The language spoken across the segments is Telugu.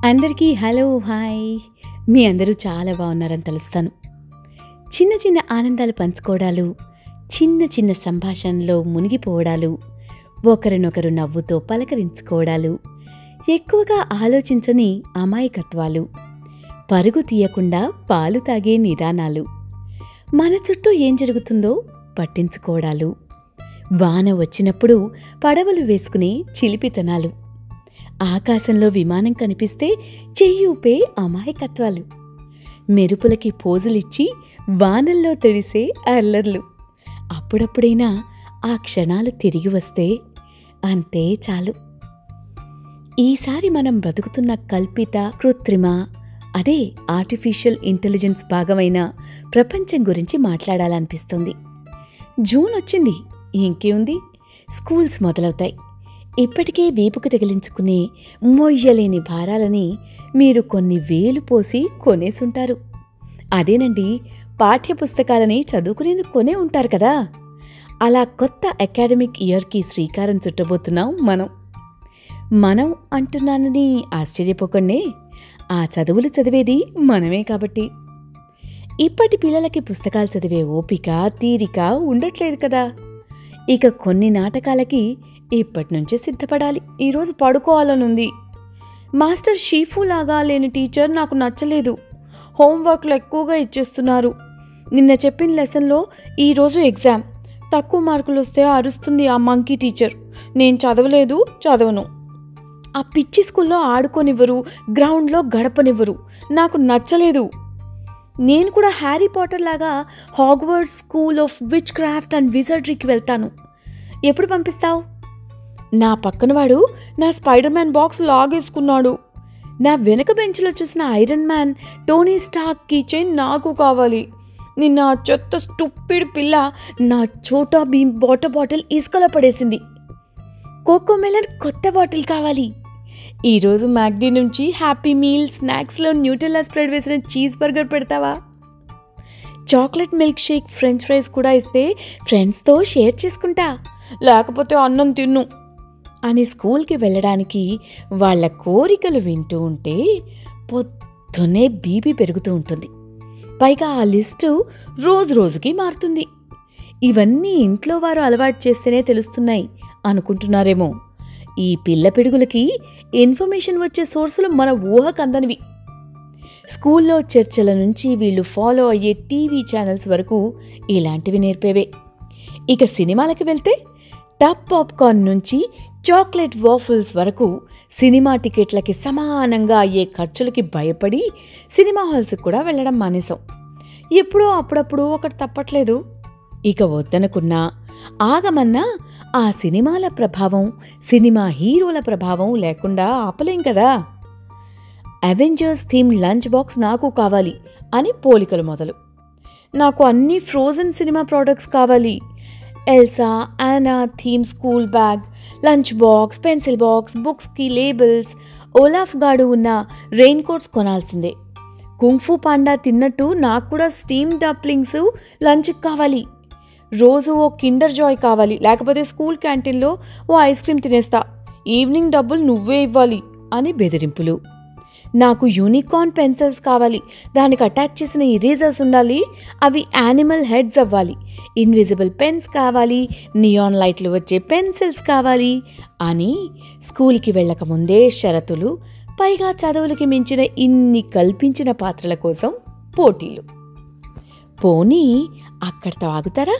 అందరికీ హలో హాయ్. మీ అందరూ చాలా బాగున్నారని తెలుస్తాను. చిన్న చిన్న ఆనందాలు పంచుకోవడాలు, చిన్న చిన్న సంభాషణలో మునిగిపోవడాలు, ఒకరినొకరు నవ్వుతో పలకరించుకోవడాలు, ఎక్కువగా ఆలోచించని అమాయకత్వాలు, పరుగు తీయకుండా పాలు తాగే నిదానాలు, మన చుట్టూ ఏం జరుగుతుందో పట్టించుకోవడాలు, వాన వచ్చినప్పుడు పడవలు వేసుకునే చిలిపితనాలు, ఆకాశంలో విమానం కనిపిస్తే చెయ్యూపే అమాయకత్వాలు, మెరుపులకి పోజులిచ్చి వానల్లో తడిసే అల్లర్లు, అప్పుడప్పుడైనా ఆ క్షణాలు తిరిగి వస్తే అంతే చాలు. ఈసారి మనం బ్రతుకుతున్న కల్పిత కృత్రిమ అదే ఆర్టిఫిషియల్ ఇంటెలిజెన్స్ భాగమైన ప్రపంచం గురించి మాట్లాడాలనిపిస్తుంది. జూన్ వచ్చింది, ఇంకేముంది, స్కూల్స్ మొదలవుతాయి. ఇప్పటికే వీపుకు తగిలించుకునే మొయ్యలేని భారాలని మీరు కొన్ని వేలు పోసి కొనేసుంటారు. అదేనండి, పాఠ్యపుస్తకాలని చదువుకునేందుకు కొనే ఉంటారు కదా. అలా కొత్త అకాడమిక్ ఇయర్కి శ్రీకారం చుట్టబోతున్నాం మనం అంటున్నానని ఆశ్చర్యపోకండి, ఆ చదువులు చదివేది మనమే కాబట్టి. ఇప్పటి పిల్లలకి పుస్తకాలు చదివే ఓపిక తీరిక ఉండట్లేదు కదా. ఇక కొన్ని నాటకాలకి ఇప్పటి నుంచే సిద్ధపడాలి. ఈరోజు పడుకోవాలనుంది, మాస్టర్ షీఫు లాగా లేని టీచర్ నాకు నచ్చలేదు, హోంవర్క్లు ఎక్కువగా ఇచ్చేస్తున్నారు, నిన్న చెప్పిన లెసన్లో ఈరోజు ఎగ్జామ్, తక్కువ మార్కులు వస్తే అరుస్తుంది ఆ మంకీ టీచర్, నేను చదవను, ఆ పిచ్చి స్కూల్లో ఆడుకోనివ్వరు, గ్రౌండ్లో గడపనివ్వరు, నాకు నచ్చలేదు, నేను కూడా హ్యారీ పాటర్ లాగా Hogwarts school of witchcraft and విజర్డరీకి వెళ్తాను, ఎప్పుడు పంపిస్తావు? నా పక్కనవాడు నా స్పైడర్ మ్యాన్ బాక్స్ లాగేసుకున్నాడు, నా వెనక బెంచ్లో చూసిన iron man tony stark key chain నాకు కావాలి, నిన్న చెత్త స్టూపిడ్ పిల్ల నా చోటా భీమ్ వాటర్ బాటిల్ ఇసుకలో పడేసింది, కోకో మెలన్ కొత్త బాటిల్ కావాలి, ఈరోజు మ్యాక్డీ నుంచి హ్యాపీ మీల్ స్నాక్స్లో న్యూటెల్లా స్ప్రెడ్ వేసిన చీజ్ బర్గర్ పెడతావా? Chocolate milk shake French fries కూడా ఇస్తే ఫ్రెండ్స్తో షేర్ చేసుకుంటా, లేకపోతే అన్నం తిన్ను అని స్కూల్కి వెళ్ళడానికి వాళ్ళ కోరికలు వింటూ ఉంటే పొద్దున్నే బీపీ పెరుగుతూ ఉంటుంది. పైగా ఆ లిస్టు రోజు రోజుకి మారుతుంది. ఇవన్నీ ఇంట్లో వారు అలవాటు చేస్తేనే తెలుస్తున్నాయి అనుకుంటున్నారేమో. ఈ పిల్ల పిడుగులకి ఇన్ఫర్మేషన్ వచ్చే సోర్సులు మన ఊహకందనివి. స్కూల్లో చర్చల నుంచి వీళ్ళు ఫాలో అయ్యే టీవీ ఛానల్స్ వరకు ఇలాంటివి నేర్పేవే. ఇక సినిమాలకి వెళ్తే టప్ పాప్కార్న్ నుంచి చాక్లెట్ వాఫిల్స్ వరకు సినిమా టికెట్లకి సమానంగా అయ్యే ఖర్చులకి భయపడి సినిమా హాల్స్కి కూడా వెళ్ళడం మానేశాం. ఎప్పుడో అప్పుడప్పుడు ఒకటి తప్పట్లేదు. ఇక వద్దనుకున్నా ఆగమన్నా ఆ సినిమాల ప్రభావం, సినిమా హీరోల ప్రభావం లేకుండా ఆపలేం కదా. అవెంజర్స్ థీమ్ లంచ్ బాక్స్ నాకు కావాలి అని పోలికలు మొదలు. నాకు అన్ని ఫ్రోజన్ సినిమా ప్రోడక్ట్స్ కావాలి, Elsa Anna theme school bag, lunch box, pencil box, బుక్స్కి లేబుల్స్, ఓలాఫ్ గాడు ఉన్న రెయిన్ కోట్స్ కొనాల్సిందే, కుంగ్ఫూ పాండా తిన్నట్టు నాకు కూడా స్టీమ్ డప్లింగ్స్ లంచ్కి కావాలి, రోజు ఓ కిండర్ జాయ్ కావాలి, లేకపోతే స్కూల్ క్యాంటీన్లో ఓ ఐస్ క్రీమ్ తినేస్తా, ఈవినింగ్ డబ్బులు నువ్వే ఇవ్వాలి అని బెదిరింపులు. నాకు యూనికార్న్ పెన్సిల్స్ కావాలి, దానికి అటాచ్ చేసిన ఇరేజర్స్ ఉండాలి, అవి యానిమల్ హెడ్స్ అవ్వాలి, ఇన్విజిబుల్ పెన్స్ కావాలి, నియాన్ లైట్లు వచ్చే పెన్సిల్స్ కావాలి అని స్కూల్కి వెళ్ళకముందే షరతులు, పైగా చదువులకి మించిన ఇన్ని కల్పించిన పాత్రల కోసం పోటీలు. పోనీ అక్కడితో ఆగుతారా?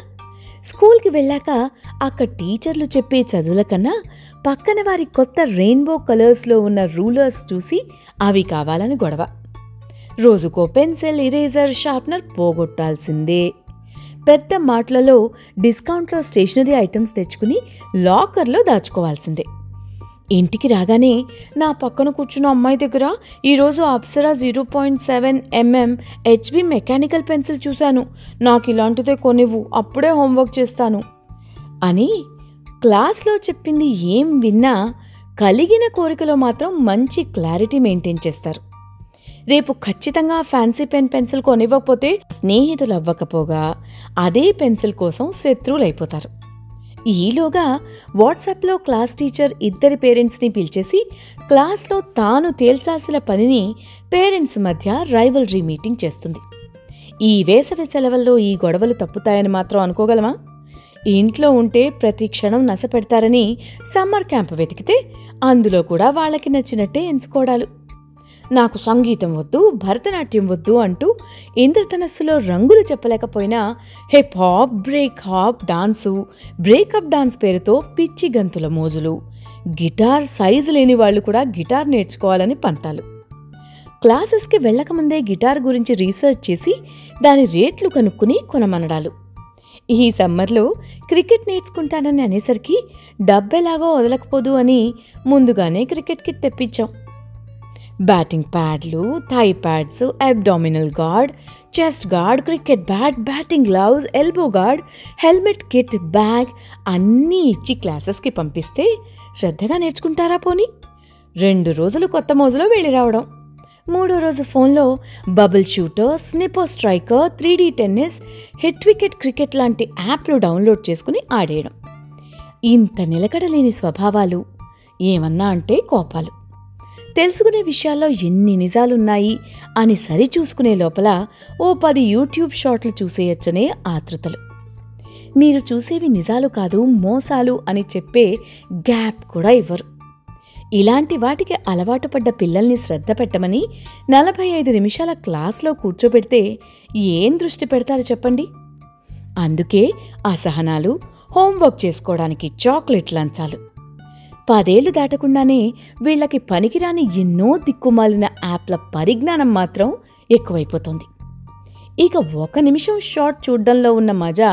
స్కూల్కి వెళ్ళాక అక్కడ టీచర్లు చెప్పే చదువుల కన్నా పక్కన వారి కొత్త రెయిన్బో కలర్స్లో ఉన్న రూలర్స్ చూసి అవి కావాలని గొడవ. రోజుకో పెన్సిల్, ఇరేజర్, షార్ప్నర్ పోగొట్టాల్సిందే. పెద్ద మాటలలో డిస్కౌంట్లో స్టేషనరీ ఐటమ్స్ తెచ్చుకుని లాకర్లో దాచుకోవాల్సిందే. ఇంటికి రాగానే నా పక్కన కూర్చున్న అమ్మాయి దగ్గర ఈరోజు Apsara 0.7 mm HB mechanical pencil చూశాను, నాకు ఇలాంటిదే కొనివ్వు, అప్పుడే హోంవర్క్ చేస్తాను అని క్లాస్లో చెప్పింది ఏం విన్నా కలిగిన కోరికలో మాత్రం మంచి క్లారిటీ మెయింటైన్ చేస్తారు. రేపు ఖచ్చితంగా ఫ్యాన్సీ పెన్సిల్ కొనివ్వకపోతే స్నేహితులు అవ్వకపోగా అదే పెన్సిల్ కోసం శత్రువులైపోతారు. ఈలోగా వాట్సాప్లో క్లాస్ టీచర్ ఇద్దరి పేరెంట్స్ని పిలిచేసి క్లాస్లో తాను తేల్చాల్సిన పనిని పేరెంట్స్ మధ్య రైవల్రీ మీటింగ్ చేస్తుంది. ఈ వేసవి సెలవుల్లో ఈ గొడవలు తప్పుతాయని మాత్రం అనుకోగలమా? ఇంట్లో ఉంటే ప్రతి క్షణం నసపెడతారని సమ్మర్ క్యాంప్ వెతికితే అందులో కూడా వాళ్ళకి నచ్చినట్టే ఎంచుకోవడాలు. నాకు సంగీతం వద్దు, భరతనాట్యం వద్దు అంటూ ఇంద్రధనస్సులో రంగులు చెప్పలేకపోయినా hip hop, break hop dance, breakup dance పేరుతో పిచ్చి గంతుల మోజులు, గిటార్ సైజు లేని వాళ్ళు కూడా గిటార్ నేర్చుకోవాలని పంతాలు. క్లాసెస్కి వెళ్ళకముందే గిటార్ గురించి రీసెర్చ్ చేసి దాని రేట్లు కనుక్కుని కొనమనడాలు. ఈ సమ్మర్లో క్రికెట్ నేర్చుకుంటానని అనేసరికి డబ్బెలాగో వదలకపోదు అని ముందుగానే క్రికెట్ కిట్ తెప్పించాం. బ్యాటింగ్ ప్యాడ్లు, thigh pads, abdominal guard, chest guard, cricket bat, batting gloves, elbow guard, helmet kit, bag అన్నీ ఇచ్చి క్లాసెస్కి పంపిస్తే శ్రద్ధగా నేర్చుకుంటారా పోనీ? 2 రోజులు కొత్త మోజులో వెళ్ళి రావడం. 3వ రోజు ఫోన్లో బబుల్ షూటర్, స్నిపో striker, 3D tennis, hit wicket cricket లాంటి యాప్లు డౌన్లోడ్ చేసుకుని ఆడేయడం. ఇంత నిలకడలేని స్వభావాలు, ఏమన్నా అంటే కోపాలు. తెలుసుకునే విషయాల్లో ఎన్ని నిజాలున్నాయి అని సరిచూసుకునే లోపల ఓ 10 యూట్యూబ్ షార్ట్లు చూసేయచ్చనే ఆతృతలు. మీరు చూసేవి నిజాలు కాదు మోసాలు అని చెప్పే గ్యాప్ కూడా ఇవ్వరు. ఇలాంటి వాటికి అలవాటు పడ్డ పిల్లల్ని శ్రద్ధ పెట్టమని 45 నిమిషాల క్లాస్లో కూర్చోబెడితే ఏం దృష్టి పెడతారు చెప్పండి? అందుకే అసహనాలు, హోంవర్క్ చేసుకోవడానికి చాక్లెట్ లంచాలు. 10 ఏళ్లు దాటకుండానే వీళ్లకి పనికిరాని ఎన్నో దిక్కుమాలిన యాప్ల పరిజ్ఞానం మాత్రం ఎక్కువైపోతుంది. ఇక 1 నిమిషం షార్ట్ చూడ్డంలో ఉన్న మజా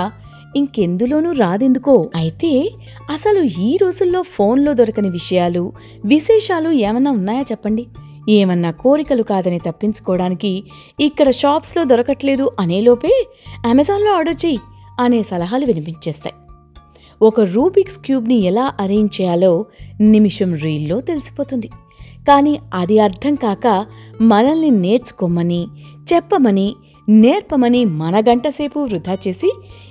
ఇంకెందులోనూ రాదెందుకో. అయితే అసలు ఈ రోజుల్లో ఫోన్లో దొరకని విషయాలు, విశేషాలు ఏమన్నా ఉన్నాయా చెప్పండి? ఏమన్నా కోరికలు కాదని తప్పించుకోవడానికి ఇక్కడ షాప్స్లో దొరకట్లేదు అనేలోపే అమెజాన్లో ఆర్డర్ చెయ్యి అనే సలహాలు వినిపించేస్తాయి. ఒక రూబిక్స్ క్యూబ్ని ఎలా అరేంజ్ చేయాలో నిమిషం రీల్లో తెలిసిపోతుంది. కానీ అది అర్థం కాక మనల్ని నేర్చుకోమని, చెప్పమని, నేర్పమని మన గంటసేపు వృధా చేసి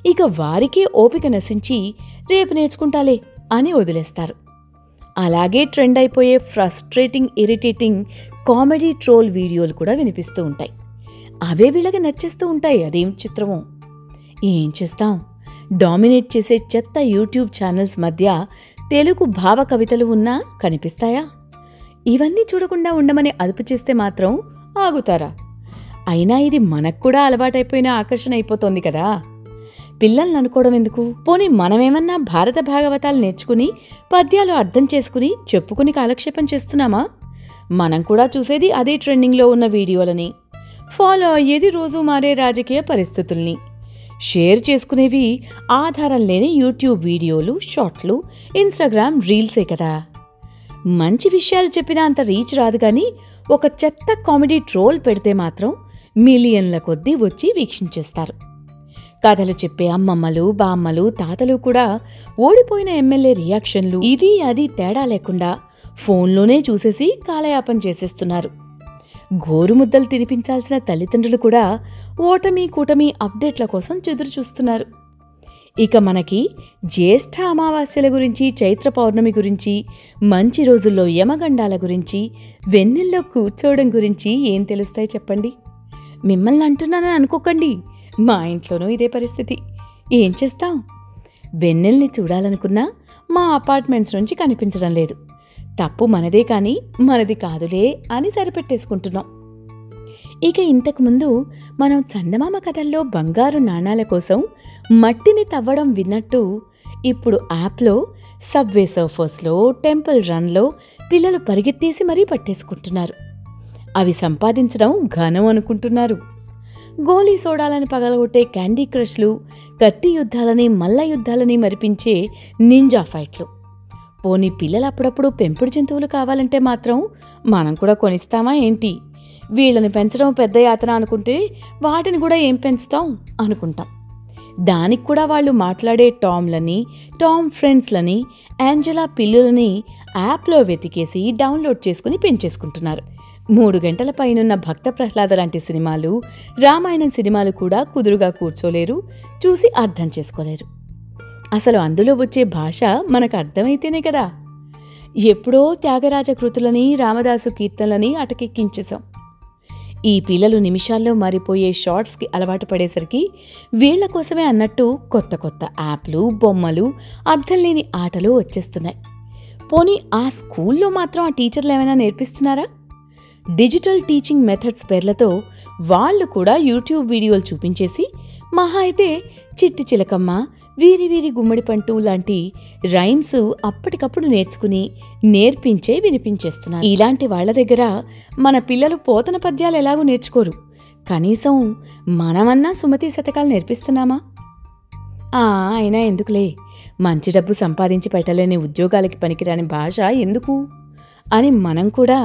ఇక వారికే ఓపిక నశించి రేపు నేర్చుకుంటాలే అని వదిలేస్తారు. అలాగే ట్రెండ్ అయిపోయే ఫ్రస్ట్రేటింగ్, ఇరిటేటింగ్ కామెడీ ట్రోల్ వీడియోలు కూడా వినిపిస్తూ ఉంటాయి. అవే వీళ్ళకి నచ్చేస్తూ ఉంటాయి. అదేం చిత్రమో. ఏం చేస్తాం? డామినేట్ చేసే చెత్త యూట్యూబ్ ఛానల్స్ మధ్య తెలుగు భావ కవితలు ఉన్నా కనిపిస్తాయా? ఇవన్నీ చూడకుండా ఉండమని అదుపు చేస్తే మాత్రం ఆగుతారా? అయినా ఇది మనకు కూడా అలవాటైపోయిన ఆకర్షణ అయిపోతోంది కదా. పిల్లల్ని అనుకోవడం ఎందుకు? పోనీ మనమేమన్నా భారత భాగవతాలు నేర్చుకుని పద్యాలు అర్థం చేసుకుని చెప్పుకుని కాలక్షేపం చేస్తున్నామా? మనం కూడా చూసేది అదే ట్రెండింగ్లో ఉన్న వీడియోలని, ఫాలో అయ్యేది రోజు మారే రాజకీయ పరిస్థితుల్ని, షేర్ చేసుకునేవి ఆధారం లేని యూట్యూబ్ వీడియోలు, షార్ట్లు, ఇన్స్టాగ్రామ్ రీల్సే కదా. మంచి విషయాలు చెప్పినా అంత రీచ్ రాదు కానీ ఒక చెత్త కామెడీ ట్రోల్ పెడితే మాత్రం మిలియన్ల కొద్దీ వచ్చి వీక్షించేస్తారు. కథలు చెప్పే అమ్మమ్మలు, బామ్మలు, తాతలు కూడా ఓడిపోయిన ఎమ్మెల్యే రియాక్షన్లు ఇది అది తేడా లేకుండా ఫోన్లోనే చూసేసి కాలయాపన చేసేస్తున్నారు. గోరుముద్దలు తినిపించాల్సిన తల్లిదండ్రులు కూడా ఓటమి కూటమి అప్డేట్ల కోసం ఎదురుచూస్తున్నారు. ఇక మనకి జ్యేష్ఠ అమావాస్యల గురించి, చైత్ర పౌర్ణమి గురించి, మంచి రోజుల్లో యమగండాల గురించి, వెన్నెల్లో కూర్చోవడం గురించి ఏం తెలుస్తాయి చెప్పండి? మిమ్మల్ని అంటున్నానని అనుకోకండి, మా ఇంట్లోనూ ఇదే పరిస్థితి. ఏం చేస్తాం? వెన్నెల్ని చూడాలనుకున్నా మా అపార్ట్మెంట్స్ నుంచి కనిపించడం లేదు. తప్పు మనదే కానీ మనది కాదులే అని సరిపెట్టేసుకుంటున్నాం. ఇక ఇంతకుముందు మనం చందమామ కథల్లో బంగారు నాణాల కోసం మట్టిని తవ్వడం విన్నట్టు ఇప్పుడు యాప్లో సబ్వే సర్ఫర్స్లో, టెంపుల్ రన్లో పిల్లలు పరిగెత్తేసి మరీ పట్టేసుకుంటున్నారు. అవి సంపాదించడం ఘనం అనుకుంటున్నారు. గోలీ సోడాలని పగలగొట్టే క్యాండీ క్రష్లు, కత్తి యుద్ధాలని, మల్ల యుద్ధాలని మరిపించే నింజా ఫైట్లు. పోనీ పిల్లలు అప్పుడప్పుడు పెంపుడు జంతువులు కావాలంటే మాత్రం మనం కూడా కొనిస్తామా ఏంటి? వీళ్ళని పెంచడం పెద్ద యాతన అనుకుంటే వాటిని కూడా ఏం పెంచుతాం అనుకుంటాం. దానికి కూడా వాళ్ళు మాట్లాడే టామ్లని, టామ్ ఫ్రెండ్స్లని, యాంజెలా పిల్లులని యాప్లో వెతికేసి డౌన్లోడ్ చేసుకుని పెంచేసుకుంటున్నారు. 3 గంటల పైనున్న భక్త ప్రహ్లాద లాంటి సినిమాలు, రామాయణం సినిమాలు కూడా కుదురుగా కూర్చోలేరు, చూసి అర్థం చేసుకోలేరు. అసలు అందులో వచ్చే భాష మనకు అర్థమైతేనే కదా. ఎప్పుడో త్యాగరాజ కృతులని, రామదాసు కీర్తనలని అటకెక్కించేశాం. ఈ పిల్లలు నిమిషాల్లో మారిపోయే షార్ట్స్కి అలవాటు పడేసరికి వీళ్ల కోసమే అన్నట్టు కొత్త కొత్త యాప్లు, బొమ్మలు, అర్థం లేని ఆటలు వచ్చేస్తున్నాయి. పోనీ ఆ స్కూల్లో మాత్రం ఆ టీచర్లు ఏమైనా నేర్పిస్తున్నారా? డిజిటల్ టీచింగ్ మెథడ్స్ పేర్లతో వాళ్ళు కూడా యూట్యూబ్ వీడియోలు చూపించేసి మహా అయితే చిట్టి చిలకమ్మ, వీరి వీరి గుమ్మడి పంటు లాంటి రైమ్స్ అప్పటికప్పుడు నేర్చుకుని నేర్పించే వినిపించేస్తున్నారు. ఇలాంటి వాళ్ల దగ్గర మన పిల్లలు పోతన పద్యాలు ఎలాగూ నేర్చుకోరు. కనీసం మనమన్నా సుమతి శతకాలు నేర్పిస్తున్నామా? అయినా ఎందుకులే, మంచి డబ్బు సంపాదించి పెట్టలేని ఉద్యోగాలకి పనికిరాని భాష ఎందుకు అని మనం కూడా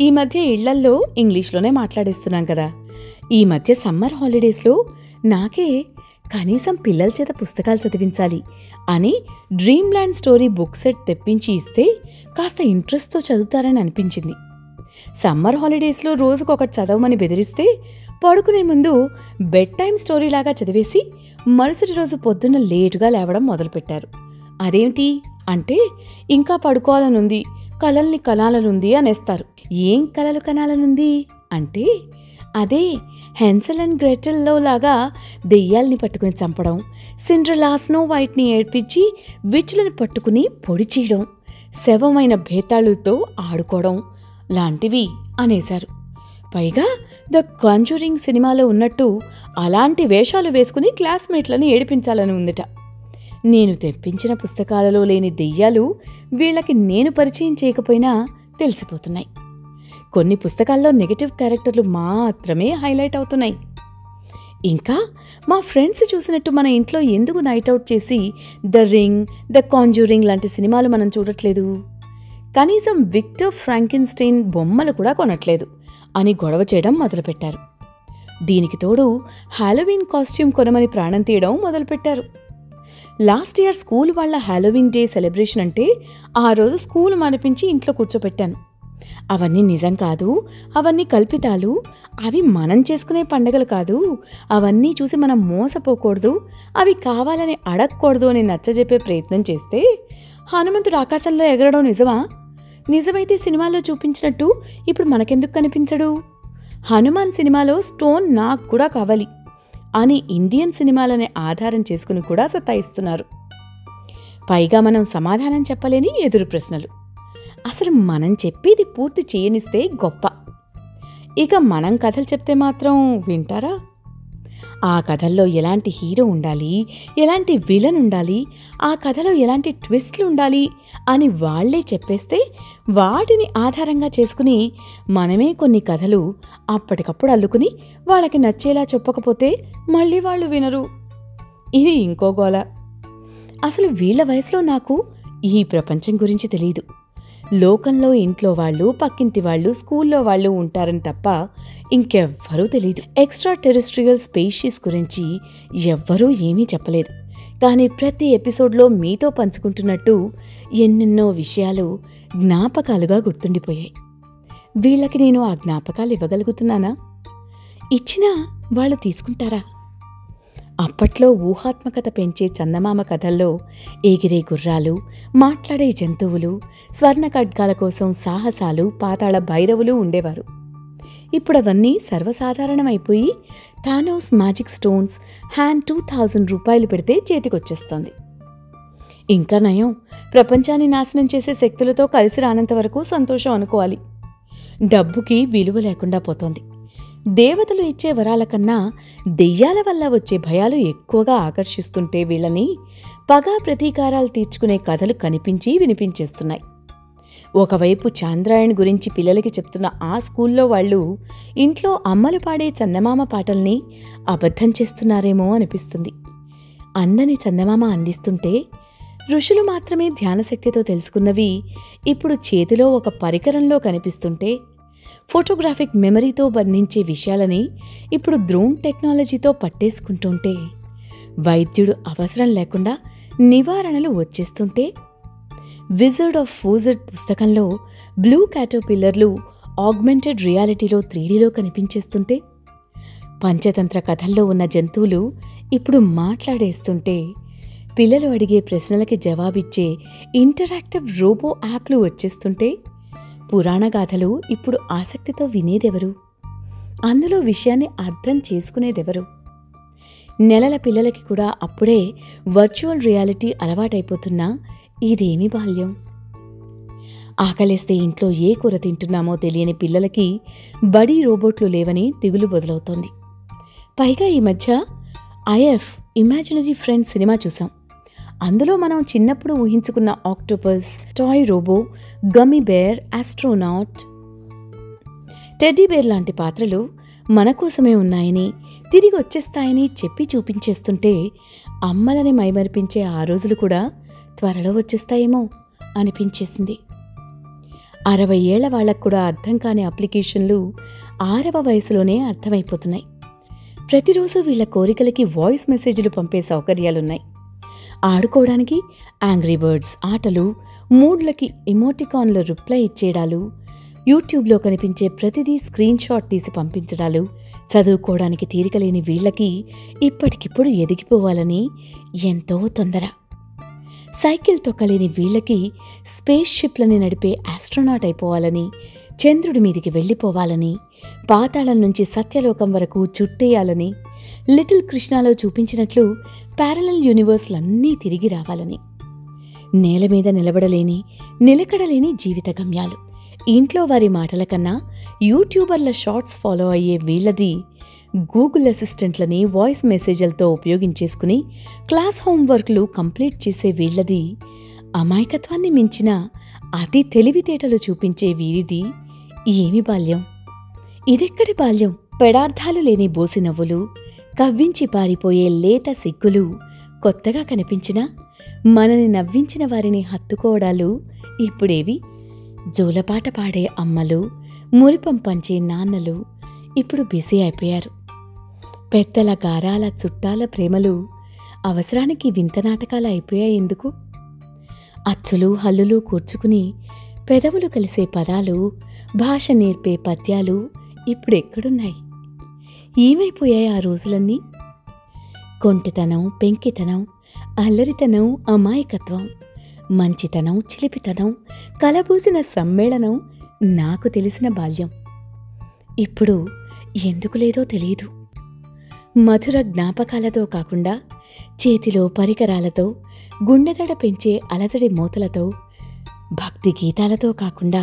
ఈ మధ్య ఇళ్లల్లో ఇంగ్లీష్లోనే మాట్లాడేస్తున్నాం కదా. ఈ మధ్య సమ్మర్ హాలిడేస్లో నాకే కనీసం పిల్లల చేత పుస్తకాలు చదివించాలి అని dream land story book set తెప్పించి ఇస్తే కాస్త ఇంట్రెస్ట్తో చదువుతారని అనిపించింది. సమ్మర్ హాలిడేస్లో రోజుకొకటి చదవమని బెదిరిస్తే పడుకునే ముందు బెడ్ టైమ్ స్టోరీలాగా చదివేసి మరుసటి రోజు పొద్దున్న లేటుగా లేవడం మొదలుపెట్టారు. అదేమిటి అంటే ఇంకా పడుకోవాలనుంది, కలల్ని కనాలనుంది అనేస్తారు. ఏం కలలు కనాలనుంది అంటే అదే హెన్సెల్ అండ్ గ్రెటెల్లో లాగా దెయ్యాల్ని పట్టుకుని చంపడం, సిండ్రెల్లా స్నో వైట్ని ఏడ్పించి విచ్చులను పట్టుకుని పొడి చేయడం, శవమైన భేతాళులతో ఆడుకోవడం లాంటివి అనేశారు. పైగా ద కాంజూరింగ్ సినిమాలో ఉన్నట్టు అలాంటి వేషాలు వేసుకుని క్లాస్మేట్లను ఏడిపించాలని ఉందిట. నేను తెప్పించిన పుస్తకాలలో లేని దెయ్యాలు వీళ్ళకి నేను పరిచయం చేయకపోయినా తెలిసిపోతున్నాయి. కొన్ని పుస్తకాల్లో నెగటివ్ క్యారెక్టర్లు మాత్రమే హైలైట్ అవుతున్నాయి. ఇంకా మా ఫ్రెండ్స్ చూసినట్టు మన ఇంట్లో ఎందుకు నైట్ అవుట్ చేసి ద రింగ్, ద కాంజూరింగ్ లాంటి సినిమాలు మనం చూడట్లేదు, కనీసం విక్టర్ ఫ్రాంకెన్స్టైన్ బొమ్మలు కూడా కొనట్లేదు అని గొడవ చేయడం మొదలుపెట్టారు. దీనికి తోడు హాలోవీన్ కాస్ట్యూమ్ కొనమని ప్రాణం తీయడం మొదలుపెట్టారు. లాస్ట్ ఇయర్ స్కూల్ వాళ్ళ హాలోవీన్ డే సెలబ్రేషన్ అంటే ఆ రోజు స్కూల్ మానిపించి ఇంట్లో కూర్చోపెట్టాను. అవన్నీ నిజం కాదు, అవన్నీ కల్పితాలు, అవి మనం చేసుకునే పండగలు కాదు, అవన్నీ చూసి మనం మోసపోకూడదు, అవి కావాలని అడగకూడదు అని నచ్చజెప్పే ప్రయత్నం చేస్తే హనుమంతుడు ఆకాశంలో ఎగరడం నిజమా? నిజమైతే సినిమాలో చూపించినట్టు ఇప్పుడు మనకెందుకు కనిపించడు? హనుమాన్ సినిమాలో స్టోన్ నాకు కూడా కావాలి అని ఇండియన్ సినిమాలనే ఆధారం చేసుకుని కూడా సతాయిస్తున్నారు. పైగా మనం సమాధానం చెప్పలేని ఎదురు ప్రశ్నలు. అసలు మనం చెప్పేది పూర్తి చేయనిస్తే గొప్ప. ఇక మనం కథలు చెప్తే మాత్రం వింటారా? ఆ కథల్లో ఎలాంటి హీరో ఉండాలి, ఎలాంటి విలన్ ఉండాలి, ఆ కథలో ఎలాంటి ట్విస్ట్లు ఉండాలి అని వాళ్లే చెప్పేస్తే వాటిని ఆధారంగా చేసుకుని మనమే కొన్ని కథలు అప్పటికప్పుడు అల్లుకుని వాళ్ళకి నచ్చేలా చెప్పకపోతే మళ్ళీ వాళ్ళు వినరు. ఇది ఇంకో గోల. అసలు వీళ్ల వయసులో నాకు ఈ ప్రపంచం గురించి తెలీదు. లోకంలో ఇంట్లో వాళ్ళు, పక్కింటి వాళ్ళు, స్కూల్లో వాళ్ళు ఉంటారని తప్ప ఇంకెవ్వరూ తెలీదు. ఎక్స్ట్రా టెరెస్ట్రియల్ స్పీషీస్ గురించి ఎవ్వరూ ఏమీ చెప్పలేదు. కానీ ప్రతి ఎపిసోడ్లో మీతో పంచుకుంటున్నట్టు ఎన్నెన్నో విషయాలు జ్ఞాపకాలుగా గుర్తుండిపోయాయి. వీళ్ళకి నేను ఆ జ్ఞాపకాలు ఇవ్వగలుగుతున్నానా? ఇచ్చినా వాళ్ళు తీసుకుంటారా? అప్పట్లో ఊహాత్మకత పెంచే చందమామ కథల్లో ఎగిరే గుర్రాలు, మాట్లాడే జంతువులు, స్వర్ణ ఖడ్గాల కోసం సాహసాలు, పాతాళ భైరవులు ఉండేవారు. ఇప్పుడవన్నీ సర్వసాధారణమైపోయి థానోస్ మ్యాజిక్ స్టోన్స్ హ్యాండ్ 2000 రూపాయలు పెడితే చేతికొచ్చేస్తోంది. ఇంకా నయం, ప్రపంచాన్ని నాశనం చేసే శక్తులతో కలిసి రానంత వరకు సంతోషం అనుకోవాలి. డబ్బుకి విలువ లేకుండా పోతోంది. దేవతలు ఇచ్చే వరాల కన్నా దెయ్యాల వల్ల వచ్చే భయాలు ఎక్కువగా ఆకర్షిస్తుంటే వీళ్ళని పగా ప్రతీకారాలు తీర్చుకునే కథలు కనిపించి వినిపించేస్తున్నాయి. ఒకవైపు చాంద్రాయణ్ గురించి పిల్లలకి చెప్తున్న ఆ స్కూల్లో వాళ్ళు ఇంట్లో అమ్మలు పాడే చందమామ పాటల్ని అబద్ధం చేస్తున్నారేమో అనిపిస్తుంది. అందని చందమామ అందిస్తుంటే ఋషులు మాత్రమే ధ్యానశక్తితో తెలుసుకున్నవి ఇప్పుడు చేతిలో ఒక పరికరంలో కనిపిస్తుంటే, ఫోటోగ్రాఫిక్ మెమరీతో బంధించే విషయాలని ఇప్పుడు డ్రోన్ టెక్నాలజీతో పట్టేసుకుంటుంటే, వైద్యుడు అవసరం లేకుండా నివారణలు వచ్చేస్తుంటే, విజర్డ్ ఆఫ్ ఫోజర్డ్ పుస్తకంలో బ్లూ క్యాటర్పిల్లర్లు ఆగ్మెంటెడ్ రియాలిటీలో 3Dలో కనిపించేస్తుంటే, పంచతంత్ర కథల్లో ఉన్న జంతువులు ఇప్పుడు మాట్లాడేస్తుంటే, పిల్లలు అడిగే ప్రశ్నలకి జవాబిచ్చే ఇంటరాక్టివ్ రోబో యాప్లు వచ్చేస్తుంటే పురాణ గాథలు ఇప్పుడు ఆసక్తితో వినేదెవరు? అందులో విషయాన్ని అర్థం చేసుకునేదెవరు? నెలల పిల్లలకి కూడా అప్పుడే వర్చువల్ రియాలిటీ అలవాటైపోతున్నా ఇదేమి బాల్యం? ఆకలేస్తే ఇంట్లో ఏ కూర తింటున్నామో తెలియని పిల్లలకి బడీ రోబోట్లు లేవని దిగులు మొదలవుతోంది. పైగా ఈ మధ్య ఐఎఫ్ ఇమాజినరీ ఫ్రెండ్స్ సినిమా చూసాం. అందులో మనం చిన్నప్పుడు ఊహించుకున్న octopus, toy robo, gummy bear, astronaut, teddy bear లాంటి పాత్రలు మన కోసమే ఉన్నాయని, తిరిగి వచ్చేస్తాయని చెప్పి చూపించేస్తుంటే అమ్మలని మైమరిపించే ఆ రోజులు కూడా త్వరలో వచ్చేస్తాయేమో అనిపించేసింది. 60 ఏళ్ల వాళ్లకు కూడా అర్థం కాని అప్లికేషన్లు 6వ వయసులోనే అర్థమైపోతున్నాయి. ప్రతిరోజు వీళ్ల కోరికలకి వాయిస్ మెసేజ్లు పంపే సౌకర్యాలున్నాయి. ఆడుకోవడానికి యాంగ్రీ బర్డ్స్ ఆటలు, మూడ్లకి ఎమోటికాన్లు రిప్లై ఇచ్చేయడాలు, యూట్యూబ్లో కనిపించే ప్రతిదీ స్క్రీన్ షాట్ తీసి పంపించడాలు, చదువుకోవడానికి తీరికలేని వీళ్లకి ఇప్పటికిప్పుడు ఎదిగిపోవాలని ఎంతో తొందర. సైకిల్ తొక్కలేని వీళ్లకి స్పేస్ షిప్లని నడిపే ఆస్ట్రోనాట్ అయిపోవాలని, చంద్రుడి మీదికి వెళ్ళిపోవాలని, పాతాళం నుంచి సత్యలోకం వరకు చుట్టేయాలని, లిటిల్ కృష్ణాలో చూపించినట్లు ప్యారలల్ యూనివర్స్లన్నీ తిరిగి రావాలని. నేల మీద నిలబడలేని, నిలకడలేని జీవిత గమ్యాలు. ఇంట్లో వారి మాటల కన్నా యూట్యూబర్ల షార్ట్స్ ఫాలో అయ్యే వీళ్లది గూగుల్ అసిస్టెంట్లని వాయిస్ మెసేజ్లతో ఉపయోగించేసుకుని క్లాస్ హోంవర్క్లు కంప్లీట్ చేసే వీళ్లది అమాయకత్వాన్ని మించిన అతి తెలివితేటలు చూపించే వీరిది ఏమి బాల్యం? ఇదెక్కడి బాల్యం? పెడార్థాలు లేని బోసి నవ్వులు, కవ్వించి పారిపోయే లేత సిగ్గులు కొత్తగా కనిపించినా మనని నవ్వించిన వారిని హత్తుకోవడాలు ఇప్పుడేవి? జోలపాట పాడే అమ్మలు, మురిపం పంచే నాన్నలు ఇప్పుడు బిజీ అయిపోయారు. పెద్దల గారాల చుట్టాల ప్రేమలు అవసరానికి వింత నాటకాలు అయిపోయాయి. ఎందుకు? అచ్చులు హల్లులు కూర్చుకుని పెదవులు కలిసే పదాలు, భాష నేర్పే పద్యాలు ఇప్పుడెక్కడున్నాయి? ఏమైపోయాయి ఆ రోజులన్నీ? కొంటితనం, పెంకితనం, అల్లరితనం, అమాయకత్వం, మంచితనం, చిలిపితనం కలబూసిన సమ్మేళనం నాకు తెలిసిన బాల్యం. ఇప్పుడు ఎందుకు లేదో తెలియదు. మధుర జ్ఞాపకాలతో కాకుండా చేతిలో పరికరాలతో, గుండెదడ పెంచే అలజడి మూతలతో, భక్తి గీతాలతో కాకుండా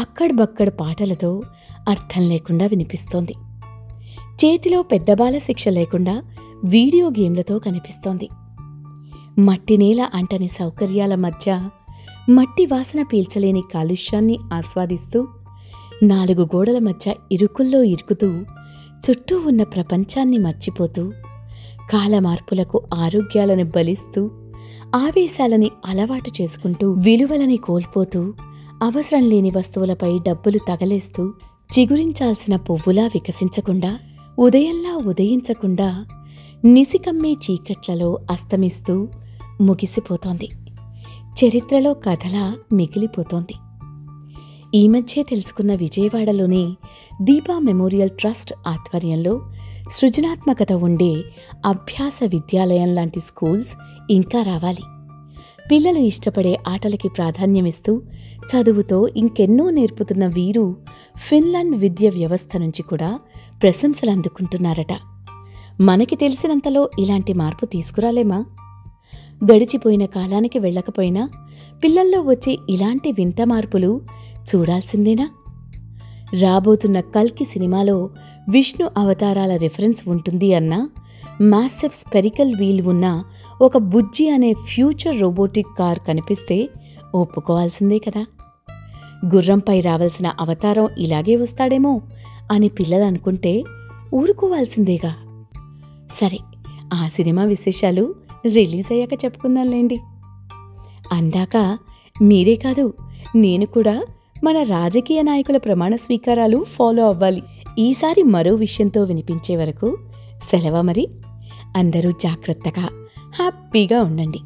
అక్కడ్బక్కడ్ పాటలతో అర్థం లేకుండా వినిపిస్తోంది. చేతిలో పెద్ద బాల శిక్ష లేకుండా వీడియో గేమ్లతో కనిపిస్తోంది. మట్టి నేల అంటని సౌకర్యాల మధ్య మట్టి వాసన పీల్చలేని కాలుష్యాన్ని ఆస్వాదిస్తూ, 4 గోడల మధ్య ఇరుకుల్లో ఇరుకుతూ, చుట్టూ ఉన్న ప్రపంచాన్ని మర్చిపోతూ, కాలమార్పులకు ఆరోగ్యాలను బలిస్తూ, ఆవేశాలని అలవాటు చేసుకుంటూ, విలువలని కోల్పోతూ, అవసరం లేని వస్తువులపై డబ్బులు తగలేస్తూ, చిగురించాల్సిన పువ్వులా వికసించకుండా, ఉదయంలా ఉదయించకుండా, నిసికమ్మే చీకట్లలో అస్తమిస్తూ ముగిసిపోతోంది. చరిత్రలో కథలా మిగిలిపోతోంది. ఈ మధ్యే తెలుసుకున్న విజయవాడలోని దీపా మెమోరియల్ ట్రస్ట్ ఆధ్వర్యంలో సృజనాత్మకత ఉండే అభ్యాస విద్యాలయం లాంటి స్కూల్స్ ఇంకా రావాలి. పిల్లలు ఇష్టపడే ఆటలకి ప్రాధాన్యమిస్తూ చదువుతో ఇంకెన్నో నేర్పుతున్న వీరు ఫిన్లాండ్ విద్య వ్యవస్థ నుంచి కూడా ప్రశంసలు అందుకుంటున్నారట. మనకి తెలిసినంతలో ఇలాంటి మార్పు తీసుకురాలేమా? గడిచిపోయిన కాలానికి వెళ్ళకపోయినా పిల్లల్లో వచ్చే ఇలాంటి వింత మార్పులు చూడాల్సిందేనా? రాబోతున్న కల్కి సినిమాలో విష్ణు అవతారాల రిఫరెన్స్ ఉంటుంది అన్న మ్యాసివ్ స్పెరికల్ వీల్ ఉన్న ఒక బుజ్జి అనే ఫ్యూచర్ రోబోటిక్ కార్ కనిపిస్తే ఒప్పుకోవాల్సిందే కదా. గుర్రంపై రావాల్సిన అవతారం ఇలాగే వస్తాడేమో అని పిల్లలు అనుకుంటే ఊరుకోవాల్సిందేగా. సరే, ఆ సినిమా విశేషాలు రిలీజ్ అయ్యాక చెప్పుకుందాంలేండి. అందాక మీరే కాదు, నేను కూడా మన రాజకీయ నాయకుల ప్రమాణ స్వీకారాలు ఫాలో అవ్వాలి. ఈసారి మరో విషయంతో వినిపించే వరకు సెలవు మరి. అందరూ జాగ్రత్తగా హ్యాపీగా ఉండండి.